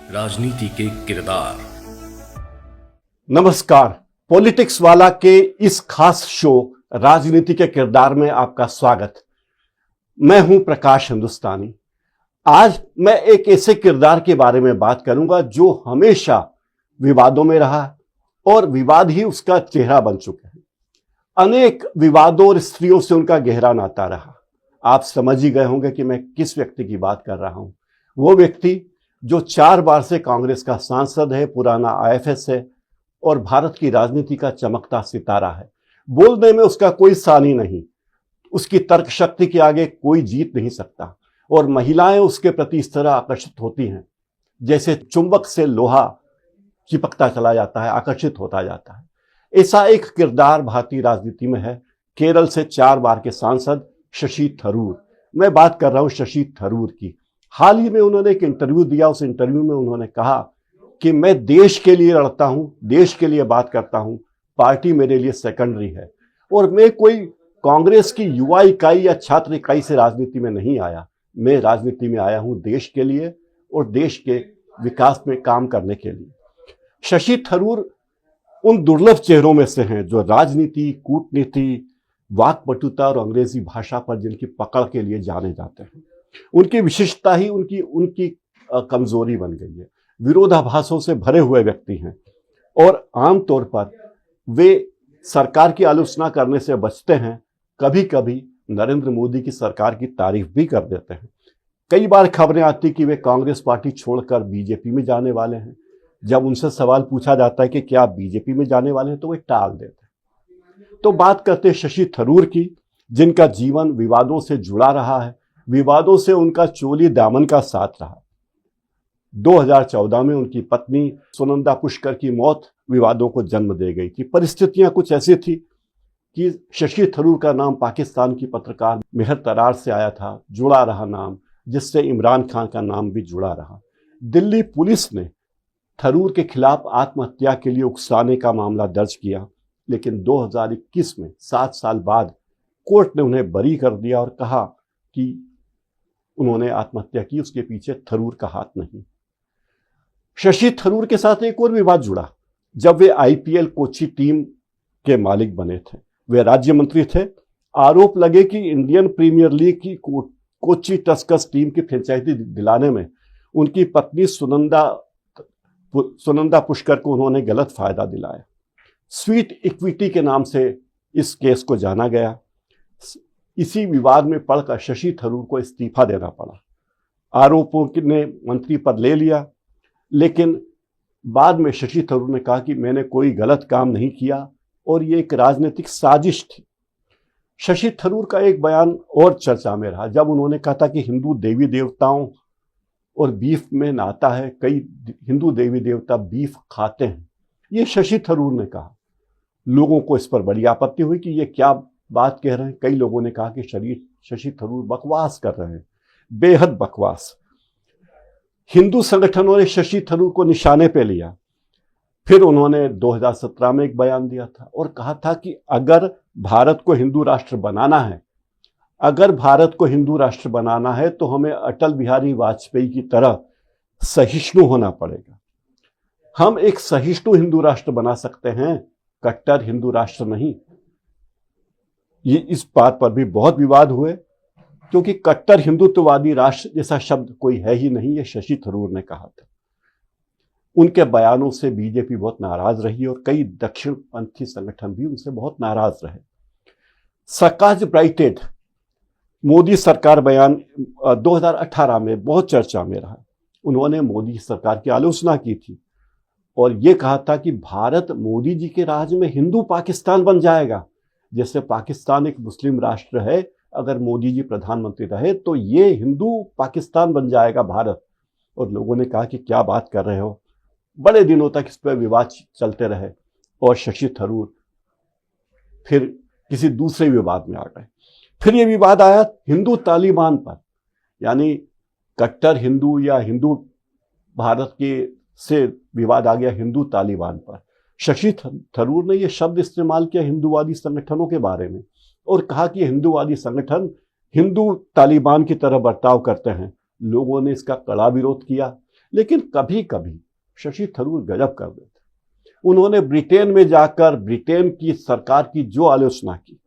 राजनीति के किरदार। नमस्कार, पॉलिटिक्स वाला के इस खास शो राजनीति के किरदार में आपका स्वागत। मैं हूं प्रकाश हिंदुस्तानी। आज मैं एक ऐसे किरदार के बारे में बात करूंगा जो हमेशा विवादों में रहा और विवाद ही उसका चेहरा बन चुके हैं। अनेक विवादों और स्त्रियों से उनका गहरा नाता रहा। आप समझ ही गए होंगे कि मैं किस व्यक्ति की बात कर रहा हूं। वो व्यक्ति जो 4 बार से कांग्रेस का सांसद है, पुराना आईएफएस है और भारत की राजनीति का चमकता सितारा है। बोलने में उसका कोई सानी नहीं, उसकी तर्क शक्ति के आगे कोई जीत नहीं सकता और महिलाएं उसके प्रति इस तरह आकर्षित होती हैं जैसे चुंबक से लोहा चिपकता चला जाता है, आकर्षित होता जाता है। ऐसा एक किरदार भारतीय राजनीति में है। केरल से 4 बार के सांसद शशि थरूर। मैं बात कर रहा हूं शशि थरूर की। हाल ही में उन्होंने एक इंटरव्यू दिया। उस इंटरव्यू में उन्होंने कहा कि मैं देश के लिए लड़ता हूं, देश के लिए बात करता हूं, पार्टी मेरे लिए सेकेंडरी है और मैं कोई कांग्रेस की युवा इकाई या छात्र इकाई से राजनीति में नहीं आया। मैं राजनीति में आया हूं देश के लिए और देश के विकास में काम करने के लिए। शशि थरूर उन दुर्लभ चेहरों में से हैं जो राजनीति, कूटनीति, वाक्पटुता और अंग्रेजी भाषा पर जिनकी पकड़ के लिए जाने जाते हैं। उनकी विशिष्टता ही उनकी कमजोरी बन गई है। विरोधाभासों से भरे हुए व्यक्ति हैं और आमतौर पर वे सरकार की आलोचना करने से बचते हैं। कभी कभी नरेंद्र मोदी की सरकार की तारीफ भी कर देते हैं। कई बार खबरें आती कि वे कांग्रेस पार्टी छोड़कर बीजेपी में जाने वाले हैं। जब उनसे सवाल पूछा जाता है कि क्या आप बीजेपी में जाने वाले हैं तो वे टाल देते हैं। तो बात करते हैं शशि थरूर की, जिनका जीवन विवादों से जुड़ा रहा है। विवादों से उनका चोली दामन का साथ रहा। 2014 में उनकी पत्नी सुनंदा पुष्कर की मौत विवादों को जन्म दे गई थी। परिस्थितियां कुछ ऐसी थी कि शशि थरूर का नाम पाकिस्तान की पत्रकार मेहर तरार से आया था, जुड़ा रहा नाम, जिससे इमरान खान का नाम भी जुड़ा रहा। दिल्ली पुलिस ने थरूर के खिलाफ आत्महत्या के लिए उकसाने का मामला दर्ज किया, लेकिन 2021 में 7 साल बाद कोर्ट ने उन्हें बरी कर दिया और कहा कि उन्होंने आत्महत्या की, उसके पीछे थरूर का हाथ नहीं। शशि थरूर के साथ एक और विवाद जुड़ा जब वे आईपीएल कोची टीम के मालिक बने थे। वे राज्य मंत्री थे। आरोप लगे कि इंडियन प्रीमियर लीग की कोची टस्कर्स टीम की फ्रेंचाइजी दिलाने में उनकी पत्नी सुनंदा पुष्कर को उन्होंने गलत फायदा दिलाया। स्वीट इक्विटी के नाम से इस केस को जाना गया। इसी विवाद में पड़कर शशि थरूर को इस्तीफा देना पड़ा। आरोपों ने मंत्री पद ले लिया, लेकिन बाद में शशि थरूर ने कहा कि मैंने कोई गलत काम नहीं किया और ये एक राजनीतिक साजिश थी। शशि थरूर का एक बयान और चर्चा में रहा जब उन्होंने कहा था कि हिंदू देवी देवताओं और बीफ में नाता है, कई हिंदू देवी देवता बीफ खाते हैं। ये शशि थरूर ने कहा। लोगों को इस पर बड़ी आपत्ति हुई कि ये क्या बात कह रहे हैं। कई लोगों ने कहा कि शशि थरूर बकवास कर रहे हैं, बेहद बकवास। हिंदू संगठनों ने शशि थरूर को निशाने पे लिया। फिर उन्होंने 2017 में एक बयान दिया था और कहा था कि अगर भारत को हिंदू राष्ट्र बनाना है तो हमें अटल बिहारी वाजपेयी की तरह सहिष्णु होना पड़ेगा। हम एक सहिष्णु हिंदू राष्ट्र बना सकते हैं, कट्टर हिंदू राष्ट्र नहीं। ये इस बात पर भी बहुत विवाद हुए क्योंकि कट्टर हिंदुत्ववादी राष्ट्र जैसा शब्द कोई है ही नहीं, ये शशि थरूर ने कहा था। उनके बयानों से बीजेपी बहुत नाराज रही और कई दक्षिणपंथी संगठन भी उनसे बहुत नाराज रहे। सकाज ब्राइटेड मोदी सरकार बयान 2018 में बहुत चर्चा में रहा। उन्होंने मोदी सरकार की आलोचना की थी और यह कहा था कि भारत मोदी जी के राज में हिंदू पाकिस्तान बन जाएगा। जैसे पाकिस्तान एक मुस्लिम राष्ट्र है, अगर मोदी जी प्रधानमंत्री रहे तो ये हिंदू पाकिस्तान बन जाएगा भारत। और लोगों ने कहा कि क्या बात कर रहे हो। बड़े दिनों तक इस पर विवाद चलते रहे और शशि थरूर फिर किसी दूसरे विवाद में आ गए। फिर ये विवाद आया हिंदू तालिबान पर, यानी कट्टर हिंदू या हिंदू भारत के से विवाद आ गया हिंदू तालिबान पर। शशि थरूर ने यह शब्द इस्तेमाल किया हिंदूवादी संगठनों के बारे में और कहा कि हिंदूवादी संगठन हिंदू तालिबान की तरह बर्ताव करते हैं। लोगों ने इसका कड़ा विरोध किया। लेकिन कभी कभी शशि थरूर गजब कर देते। उन्होंने ब्रिटेन में जाकर ब्रिटेन की सरकार की जो आलोचना की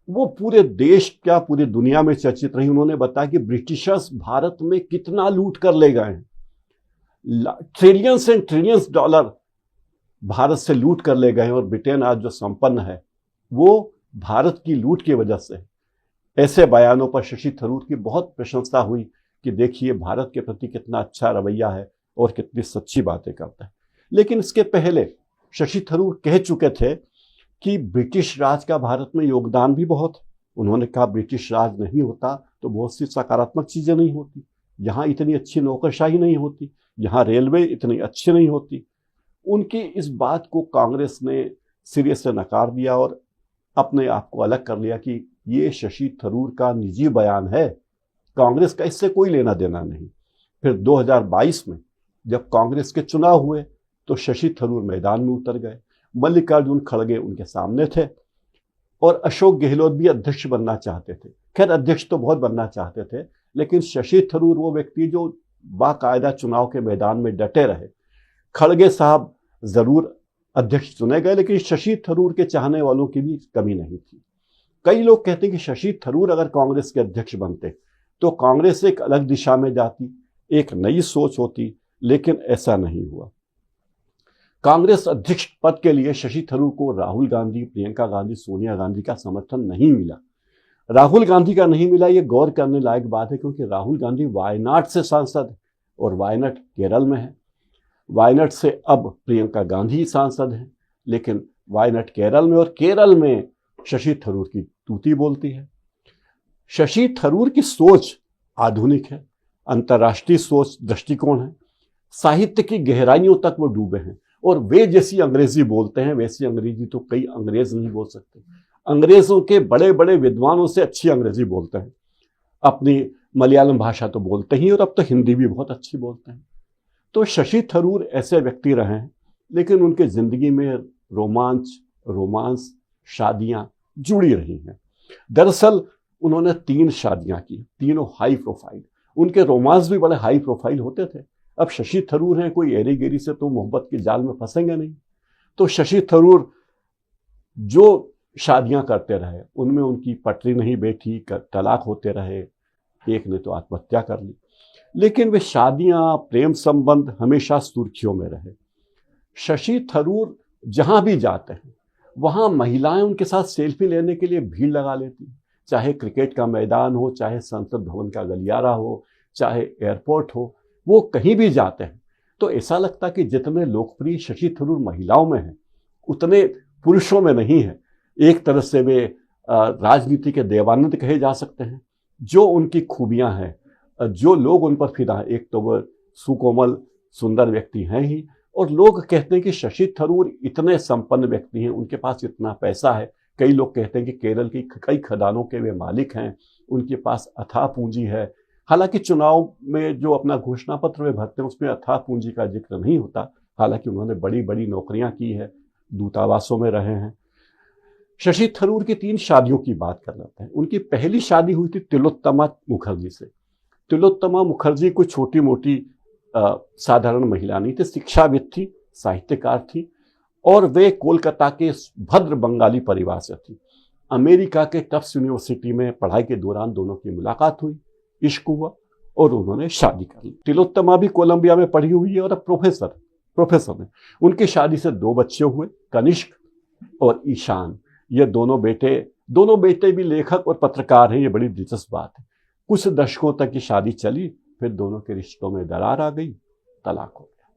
वो पूरे देश क्या पूरी दुनिया में चर्चित रही। उन्होंने बताया कि ब्रिटिशर्स भारत में कितना लूट कर ले गए हैं, trillions and trillions dollar Bharat से लूट कर ले गए हैं, और ब्रिटेन आज जो संपन्न है वो भारत की लूट की वजह से। ऐसे बयानों पर शशि थरूर की बहुत प्रशंसा हुई कि देखिए भारत के प्रति कितना अच्छा रवैया है और कितनी सच्ची बातें करता है। लेकिन इसके पहले शशि थरूर कह चुके थे कि ब्रिटिश राज का भारत में योगदान भी बहुत है। उन्होंने कहा ब्रिटिश राज नहीं होता तो बहुत सी सकारात्मक चीजें नहीं होती, यहाँ इतनी अच्छी नौकरशाही नहीं होती, यहाँ रेलवे इतनी अच्छी नहीं होती। उनकी इस बात को कांग्रेस ने सिरे से नकार दिया और अपने आप को अलग कर लिया कि ये शशि थरूर का निजी बयान है, कांग्रेस का इससे कोई लेना देना नहीं। फिर 2022 में जब कांग्रेस के चुनाव हुए तो शशि थरूर मैदान में उतर गए। मल्लिकार्जुन खड़गे उनके सामने थे और अशोक गहलोत भी अध्यक्ष बनना चाहते थे। खैर अध्यक्ष तो बहुत बनना चाहते थे, लेकिन शशि थरूर वो व्यक्ति जो बाकायदा चुनाव के मैदान में डटे रहे। खड़गे साहब जरूर अध्यक्ष चुने गए, लेकिन शशि थरूर के चाहने वालों की भी कमी नहीं थी। कई लोग कहते हैं कि शशि थरूर अगर कांग्रेस के अध्यक्ष बनते तो कांग्रेस एक अलग दिशा में जाती, एक नई सोच होती, लेकिन ऐसा नहीं हुआ। कांग्रेस अध्यक्ष पद के लिए शशि थरूर को राहुल गांधी, प्रियंका गांधी, सोनिया गांधी का समर्थन नहीं मिला। राहुल गांधी का नहीं मिला, ये गौर करने लायक बात है, क्योंकि राहुल गांधी वायनाड से सांसद है और वायनाड केरल में है। वायनाड से अब प्रियंका गांधी सांसद हैं, लेकिन वायनाड केरल में, और केरल में शशि थरूर की तूती बोलती है। शशि थरूर की सोच आधुनिक है, अंतर्राष्ट्रीय सोच दृष्टिकोण है, साहित्य की गहराइयों तक वो डूबे हैं, और वे जैसी अंग्रेजी बोलते हैं वैसी अंग्रेजी तो कई अंग्रेज नहीं बोल सकते। अंग्रेजों के बड़े बड़े विद्वानों से अच्छी अंग्रेजी बोलते हैं। अपनी मलयालम भाषा तो बोलते ही, और अब तो हिंदी भी बहुत अच्छी बोलते हैं। तो शशि थरूर ऐसे व्यक्ति रहे हैं, लेकिन उनके जिंदगी में रोमांस, शादियां जुड़ी रही हैं। दरअसल उन्होंने 3 शादियां की, तीनों हाई प्रोफाइल। उनके रोमांस भी बड़े हाई प्रोफाइल होते थे। अब शशि थरूर हैं, कोई एरी गेरी से तो मोहब्बत के जाल में फंसेंगे नहीं। तो शशि थरूर जो शादियां करते रहे उनमें उनकी पटरी नहीं बैठी, तलाक होते रहे, एक ने तो आत्महत्या कर ली। लेकिन वे शादियां, प्रेम संबंध हमेशा सुर्खियों में रहे। शशि थरूर जहां भी जाते हैं वहां महिलाएं उनके साथ सेल्फी लेने के लिए भीड़ लगा लेती, चाहे क्रिकेट का मैदान हो, चाहे संसद भवन का गलियारा हो, चाहे एयरपोर्ट हो, वो कहीं भी जाते हैं तो ऐसा लगता कि जितने लोकप्रिय शशि थरूर महिलाओं में हैं उतने पुरुषों में नहीं है। एक तरह से वे राजनीति के देवानंद कहे जा सकते हैं। जो उनकी खूबियां हैं, जो लोग उन पर फिदा है, एक तो वह सुकोमल सुंदर व्यक्ति हैं ही, और लोग कहते हैं कि शशि थरूर इतने संपन्न व्यक्ति हैं, उनके पास इतना पैसा है। कई लोग कहते हैं कि केरल की कई खदानों के वे मालिक हैं, उनके पास अथाह पूंजी है। हालांकि चुनाव में जो अपना घोषणा पत्र वे भरते हैं उसमें अथाह पूंजी का जिक्र नहीं होता, हालांकि उन्होंने बड़ी बड़ी नौकरियां की है, दूतावासों में रहे हैं। शशि थरूर की 3 शादियों की बात कर लेते हैं। उनकी पहली शादी हुई थी तिलोत्तमा मुखर्जी से। तिलोत्तमा मुखर्जी कोई छोटी मोटी साधारण महिला नहीं थी, शिक्षाविद थी, साहित्यकार थी, और वे कोलकाता के भद्र बंगाली परिवार से थी। अमेरिका के टफ्ट्स यूनिवर्सिटी में पढ़ाई के दौरान दोनों की मुलाकात हुई, इश्क हुआ और उन्होंने शादी कर ली। तिलोत्तमा भी कोलंबिया में पढ़ी हुई है और अब प्रोफेसर है। उनकी शादी से 2 बच्चे हुए, कनिष्क और ईशान। ये दोनों बेटे भी लेखक और पत्रकार हैं। ये बड़ी दिलचस्प बात है। कुछ दशकों तक ये शादी चली, फिर दोनों के रिश्तों में दरार आ गई, तलाक हो गया।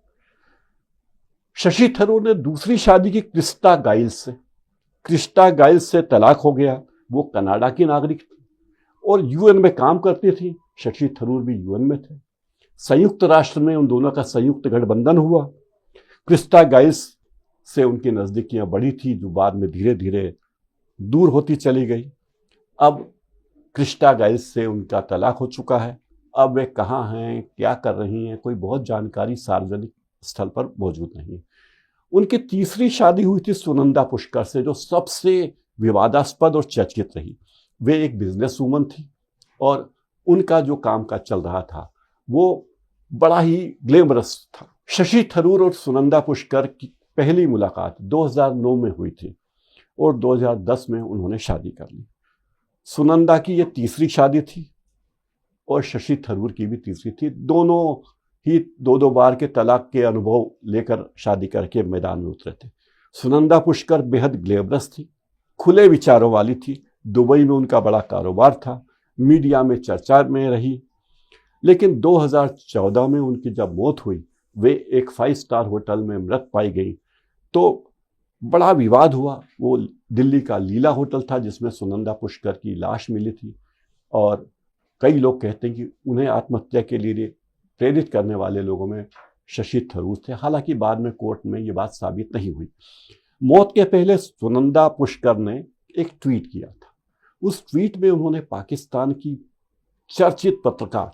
शशि थरूर ने दूसरी शादी की क्रिस्टा गाइल्स से तलाक हो गया। वो कनाडा की नागरिक थी और यूएन में काम करती थी। शशि थरूर भी यूएन में थे। संयुक्त राष्ट्र में उन दोनों का संयुक्त गठबंधन हुआ। क्रिस्टा गाइल्स से उनकी नजदीकियां बढ़ी थी, जो बाद में धीरे धीरे दूर होती चली गई। अब क्रिस्टा गाइल्स से उनका तलाक हो चुका है। अब वे कहाँ हैं, क्या कर रही हैं, कोई बहुत जानकारी सार्वजनिक स्थल पर मौजूद नहीं है। उनकी तीसरी शादी हुई थी सुनंदा पुष्कर से, जो सबसे विवादास्पद और चर्चित रही। वे एक बिजनेस वूमन थी और उनका जो काम काज चल रहा था वो बड़ा ही ग्लैमरस था। शशि थरूर और सुनंदा पुष्कर की पहली मुलाकात 2009 में हुई थी और 2010 में उन्होंने शादी कर ली। सुनंदा की यह तीसरी शादी थी और शशि थरूर की भी तीसरी थी। दोनों ही दो दो बार के तलाक के अनुभव लेकर शादी करके मैदान में उतरे थे। सुनंदा पुष्कर बेहद ग्लैमरस थी, खुले विचारों वाली थी। दुबई में उनका बड़ा कारोबार था, मीडिया में चर्चा में रही। लेकिन 2014 में उनकी जब मौत हुई, वे एक 5 स्टार होटल में मृत पाई गई, तो बड़ा विवाद हुआ। वो दिल्ली का लीला होटल था जिसमें सुनंदा पुष्कर की लाश मिली थी और कई लोग कहते हैं कि उन्हें आत्महत्या के लिए प्रेरित करने वाले लोगों में शशि थरूर थे। हालांकि बाद में कोर्ट में ये बात साबित नहीं हुई। मौत के पहले सुनंदा पुष्कर ने एक ट्वीट किया था। उस ट्वीट में उन्होंने पाकिस्तान की चर्चित पत्रकार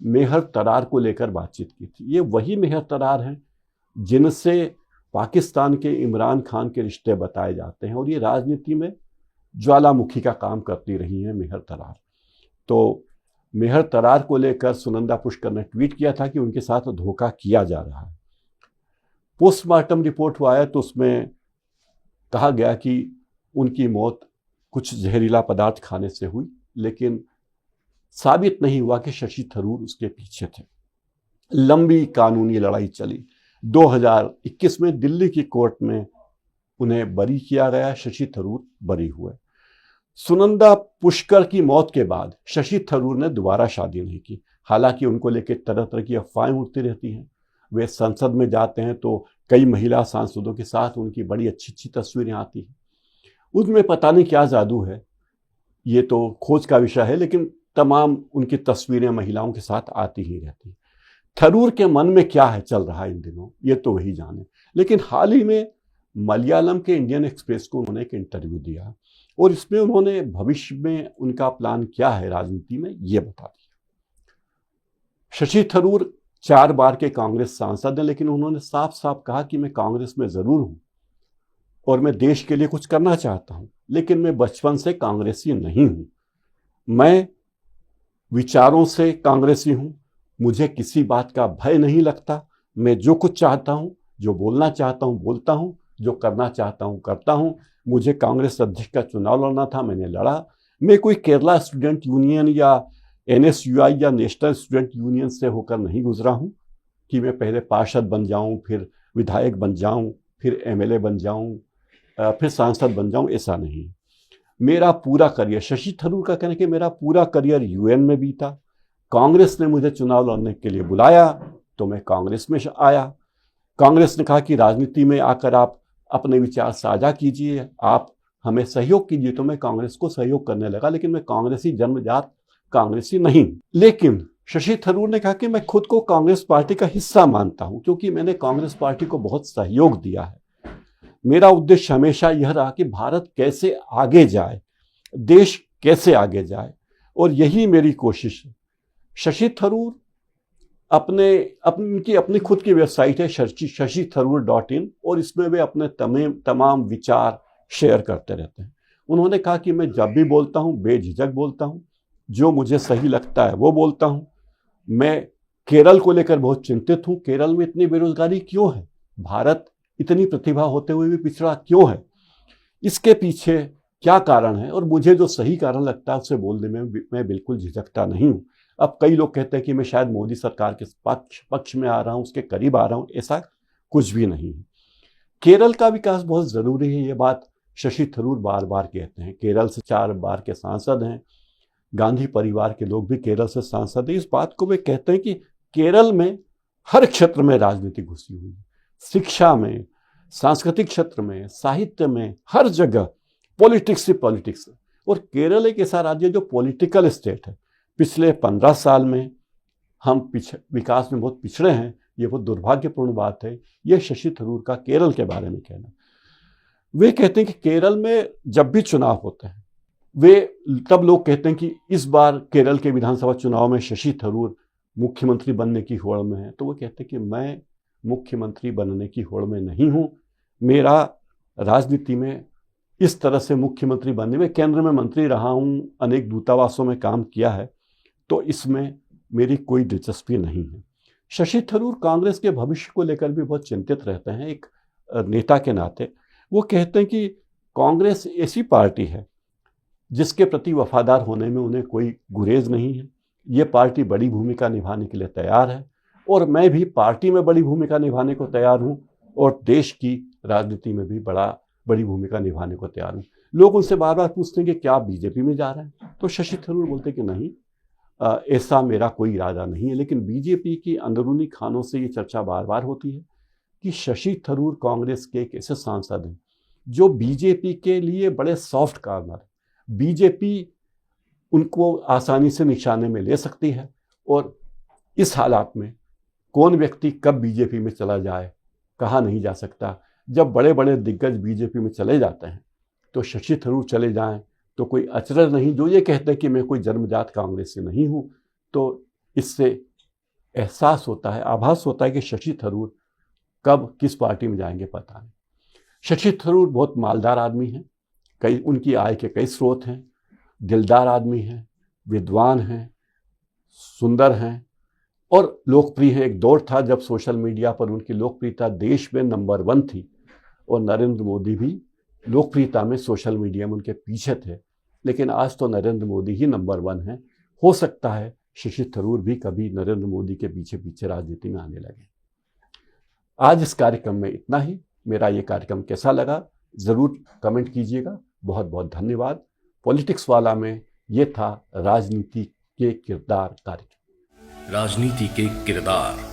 मेहर तरार को लेकर बातचीत की थी। ये वही मेहर तरार हैं जिनसे पाकिस्तान के इमरान खान के रिश्ते बताए जाते हैं और ये राजनीति में ज्वालामुखी का काम करती रही हैं मेहर तरार। तो मेहर तरार को लेकर सुनंदा पुष्कर ने ट्वीट किया था कि उनके साथ धोखा किया जा रहा है। पोस्टमार्टम रिपोर्ट हुआ है तो उसमें कहा गया कि उनकी मौत कुछ जहरीला पदार्थ खाने से हुई, लेकिन साबित नहीं हुआ कि शशि थरूर उसके पीछे थे। लंबी कानूनी लड़ाई चली। 2021 में दिल्ली की कोर्ट में उन्हें बरी किया गया। शशि थरूर बरी हुए। सुनंदा पुष्कर की मौत के बाद शशि थरूर ने दोबारा शादी नहीं की। हालांकि उनको लेकर तरह तरह की अफवाहें उड़ती रहती हैं। वे संसद में जाते हैं तो कई महिला सांसदों के साथ उनकी बड़ी अच्छी अच्छी तस्वीरें आती हैं। उसमें पता नहीं क्या जादू है, ये तो खोज का विषय है, लेकिन तमाम उनकी तस्वीरें महिलाओं के साथ आती ही रहती हैं। थरूर के मन में क्या है चल रहा है इन दिनों, ये तो वही जाने। लेकिन हाल ही में मलयालम के इंडियन एक्सप्रेस को उन्होंने एक इंटरव्यू दिया और इसमें उन्होंने भविष्य में उनका प्लान क्या है राजनीति में, ये बता दिया। शशि थरूर 4 बार के कांग्रेस सांसद हैं, लेकिन उन्होंने साफ साफ कहा कि मैं कांग्रेस में जरूर हूं और मैं देश के लिए कुछ करना चाहता हूं, लेकिन मैं बचपन से कांग्रेसी नहीं हूं। मैं विचारों से कांग्रेसी हूं। मुझे किसी बात का भय नहीं लगता। मैं जो कुछ चाहता हूं, जो बोलना चाहता हूं बोलता हूं, जो करना चाहता हूं करता हूं। मुझे कांग्रेस अध्यक्ष का चुनाव लड़ना था, मैंने लड़ा। मैं कोई केरला स्टूडेंट यूनियन या NSUI या नेशनल स्टूडेंट यूनियन से होकर नहीं गुजरा हूं कि मैं पहले पार्षद बन जाऊं, फिर विधायक बन जाऊं, फिर MLA बन जाऊं, फिर सांसद बन जाऊं। ऐसा नहीं। मेरा पूरा करियर, शशि थरूर का कहना है कि मेरा पूरा करियर UN में बीता। कांग्रेस ने मुझे चुनाव लड़ने के लिए बुलाया तो मैं कांग्रेस में आया। कांग्रेस ने कहा कि राजनीति में आकर आप अपने विचार साझा कीजिए, आप हमें सहयोग कीजिए, तो मैं कांग्रेस को सहयोग करने लगा। लेकिन मैं कांग्रेसी जन्मजात कांग्रेसी नहीं। लेकिन शशि थरूर ने कहा कि मैं खुद को कांग्रेस पार्टी का हिस्सा मानता हूं क्योंकि मैंने कांग्रेस पार्टी को बहुत सहयोग दिया है। मेरा उद्देश्य हमेशा यह रहा कि भारत कैसे आगे जाए, देश कैसे आगे जाए, और यही मेरी कोशिश है। शशि थरूर अपनी खुद की वेबसाइट है shashitharoor.in और इसमें वे अपने तमाम विचार शेयर करते रहते हैं। उन्होंने कहा कि मैं जब भी बोलता हूं बेझिझक बोलता हूं, जो मुझे सही लगता है वो बोलता हूं। मैं केरल को लेकर बहुत चिंतित हूं। केरल में इतनी बेरोजगारी क्यों है? भारत इतनी प्रतिभा होते हुए भी पिछड़ा क्यों है? इसके पीछे क्या कारण है? और मुझे जो सही कारण लगता है उसे बोलने में मैं बिल्कुल झिझकता नहीं हूं। अब कई लोग कहते हैं कि मैं शायद मोदी सरकार के पक्ष में आ रहा हूं, उसके करीब आ रहा हूं। ऐसा कुछ भी नहीं है। केरल का विकास बहुत जरूरी है, ये बात शशि थरूर बार बार कहते हैं। केरल से 4 बार के सांसद हैं। गांधी परिवार के लोग भी केरल से सांसद हैं। इस बात को वे कहते हैं कि केरल में हर क्षेत्र में राजनीति घुसी हुई है। शिक्षा में, सांस्कृतिक क्षेत्र में, साहित्य में, हर जगह पॉलिटिक्स ही पॉलिटिक्स है। और केरल एक ऐसा राज्य है जो पॉलिटिकल स्टेट है। पिछले 15 साल में हम विकास में बहुत पिछड़े हैं। ये बहुत दुर्भाग्यपूर्ण बात है। ये शशि थरूर का केरल के बारे में कहना। वे कहते हैं कि केरल में जब भी चुनाव होते हैं, तब लोग कहते हैं कि इस बार केरल के विधानसभा चुनाव में शशि थरूर मुख्यमंत्री बनने की होड़ में है। तो वो कहते हैं कि मैं मुख्यमंत्री बनने की होड़ में नहीं हूं। मेरा राजनीति में इस तरह से मुख्यमंत्री बनने में, केंद्र में मंत्री रहा हूं, अनेक दूतावासों में काम किया है, तो इसमें मेरी कोई दिलचस्पी नहीं है। शशि थरूर कांग्रेस के भविष्य को लेकर भी बहुत चिंतित रहते हैं। एक नेता के नाते वो कहते हैं कि कांग्रेस ऐसी पार्टी है जिसके प्रति वफादार होने में उन्हें कोई गुरेज नहीं है। ये पार्टी बड़ी भूमिका निभाने के लिए तैयार है और मैं भी पार्टी में बड़ी भूमिका निभाने को तैयार हूँ और देश की राजनीति में भी बड़ी भूमिका निभाने को तैयार हूँ। लोग उनसे बार बार पूछते हैं कि क्या आप बीजेपी में जा रहे हैं, तो शशि थरूर बोलते कि नहीं, ऐसा मेरा कोई इरादा नहीं है। लेकिन बीजेपी की अंदरूनी खानों से ये चर्चा बार बार होती है कि शशि थरूर कांग्रेस के एक ऐसे सांसद हैं जो बीजेपी के लिए बड़े सॉफ्ट कार्नर, बीजेपी उनको आसानी से निशाने में ले सकती है और इस हालात में कौन व्यक्ति कब बीजेपी में चला जाए कहा नहीं जा सकता। जब बड़े बड़े दिग्गज बीजेपी में चले जाते हैं तो शशि थरूर चले जाएं तो कोई अचरज नहीं। जो ये कहते हैं कि मैं कोई जन्मजात कांग्रेस से नहीं हूं, तो इससे एहसास होता है, आभास होता है कि शशि थरूर कब किस पार्टी में जाएंगे पता नहीं। शशि थरूर बहुत मालदार आदमी हैं, उनकी आय के कई स्रोत हैं, दिलदार आदमी हैं, विद्वान हैं, सुंदर हैं और लोकप्रिय हैं। एक दौर था जब सोशल मीडिया पर उनकी लोकप्रियता देश में नंबर 1 थी और नरेंद्र मोदी भी लोकप्रियता में सोशल मीडिया में उनके पीछे थे, लेकिन आज तो नरेंद्र मोदी ही नंबर 1 है। हो सकता है शशि थरूर भी कभी नरेंद्र मोदी के पीछे पीछे राजनीति में आने लगे। आज इस कार्यक्रम में इतना ही। मेरा ये कार्यक्रम कैसा लगा ज़रूर कमेंट कीजिएगा। बहुत बहुत धन्यवाद। पॉलिटिक्स वाला में ये था राजनीति के किरदार कार्यक्रम। राजनीति के किरदार।